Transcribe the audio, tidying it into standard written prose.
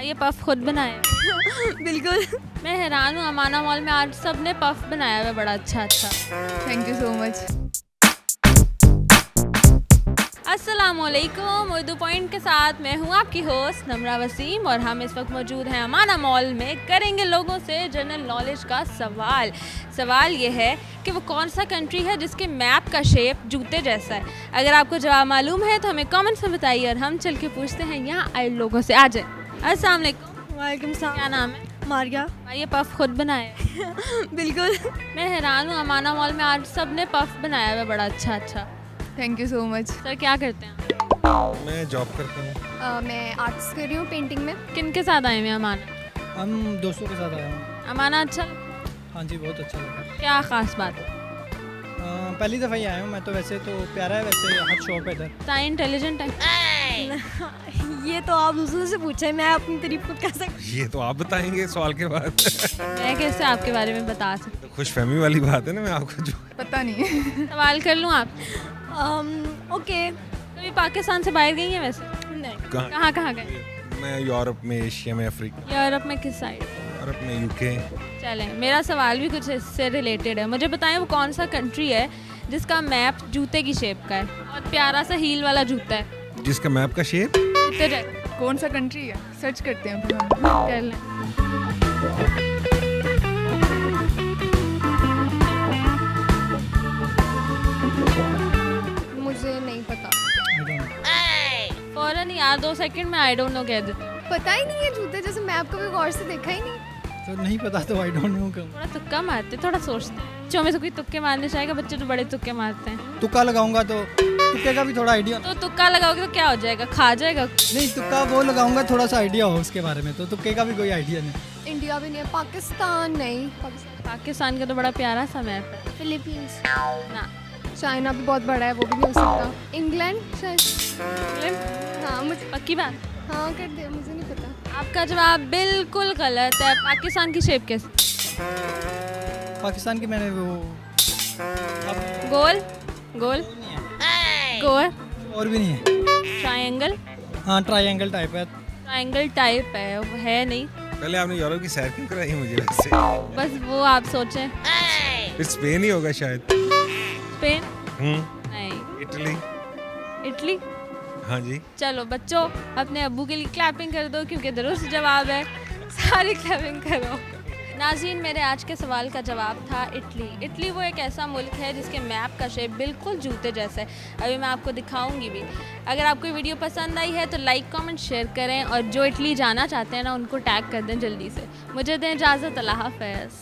ये पफ खुद बनाया है? बिल्कुल। मैं हैरान हूँ, अमाना मॉल में आज सब ने पफ बनाया हुआ है बड़ा अच्छा। Thank you so much. अस्सलामुअलैकुम, उर्दू पॉइंट के साथ मैं हूँ आपकी होस्ट नम्रा वसीम और हम इस वक्त मौजूद हैं अमाना मॉल में। करेंगे लोगों से जनरल नॉलेज का सवाल ये है कि वो कौन सा कंट्री है जिसके मैप का शेप जूते जैसा है। अगर आपको जवाब मालूम है तो हमें कमेंट्स में बताइए और हम चल के पूछते हैं यहाँ आए लोगों से। आ जाए। अस्सलाम वालेकुम। वालेकुम सलाम। क्या नाम है? मारिया। ये पफ खुद बनाया है? बिल्कुल। मैं हैरान हूँ, अमाना मॉल में आज सब ने पफ बनाया हुआ है बड़ा अच्छा। Thank you so much. Sir क्या करते हैं? मैं जॉब करता हूँ। मैं आर्ट्स कर रही हूँ, पेंटिंग में। किन के साथ आए हुए हैं अमाना? हम दोस्तों के साथ आया हूँ। अमाना अच्छा? हाँ जी, बहुत अच्छा लगा। क्या खास बात है? पहली दफ़ा ही आया हूँ मैं तो। वैसे तो प्यारा है, वैसे हर शॉप है इधर। ताई इंटेलिजेंट है। ये तो आप दूसरों से पूछे, मैं अपनी तारीफ खुद कर सकती। ये तो आप बताएंगे सवाल के बाद। मैं कैसे आपके बारे में बता सकती तो खुशफहमी वाली बात है ना, मैं आपको जो पता नहीं। हूँ? सवाल कर लूँ आप? ओके। कभी पाकिस्तान से बाहर गई हैं वैसे? नहीं। कहाँ गए? मैं यूरोप में, एशिया में, अफ्रीका, यूरोप में किस साइड? यूरोप में, यूके। चलें, मेरा सवाल भी कुछ इससे रिलेटेड है। मुझे बताएं वो कौन सा कंट्री है जिसका मैप जूते की शेप का है? बहुत प्यारा सा हील वाला जूता है। जिसका मैप का शेप जूते जैसा। कौन सा कंट्री है? सर्च करते हैं। कर लें। मुझे नहीं पता। फौरन यार 2 सेकंड में आई डोंट नो कह देते। पता ही नहीं है जूते जैसे, मैं आपको भी गौर से देखा ही नहीं। तो नहीं पता तो आई डोंट नो। थोड़ा तुक्का मारते, थोड़ा सोचते हैं। बच्चों में से कोई तुक्के मारने चाहेगा? बच्चे तो बड़े तुक्के मारते हैं। तुक्का लगाऊंगा तो तुक्के का भी थोड़ा आइडिया। तो तुक्का लगाओगे तो क्या हो जाएगा? खा जाएगा? नहीं, तुक्का वो लगाऊंगा थोड़ा सा आइडिया हो उसके बारे में, तो तुक्के का भी कोई आइडिया नहीं। इंडिया भी नहीं है, पाकिस्तान नहीं। पाकिस्तान का तो बड़ा प्यारा सा मैप है। फिलीपींस। ना, चाइना भी बहुत बड़ा है, वो भी नहीं हो सकता। इंग्लैंड शायद। इंग्लैंड? हाँ मुझे, पक्की बात? हाँ कर दे, मुझे नहीं पता। आपका जवाब बिल्कुल गलत है। पाकिस्तान की शेप कैसे? पाकिस्तान की मैंने वो गोल गोल गोल और भी नहीं है। ट्रायंगल? हाँ, ट्रायंगल टाइप है। ट्रायंगल टाइप है, वो है नहीं। पहले आपने यूरोप की सैर क्यों कराई मुझे वैसे? बस वो आप सोचें। फिर स्पेन ही होगा शायद। स्पेन? नहीं। इटली। इटली? हाँ जी। चलो बच्चों, अपने अब्बू के लिए क्लैपिंग कर दो क्योंकि दुरुस्त जवाब है। सारी क्लैपिंग करो। नाज़रीन, मेरे आज के सवाल का जवाब था इटली। इटली वो एक ऐसा मुल्क है जिसके मैप का शेप बिल्कुल जूते जैसा है। अभी मैं आपको दिखाऊंगी भी। अगर आपको वीडियो पसंद आई है तो लाइक कमेंट शेयर करें और जो इटली जाना चाहते हैं ना उनको टैग कर दें जल्दी से। मुझे दें इजाज़त। अल्लाह हाफ़िज़।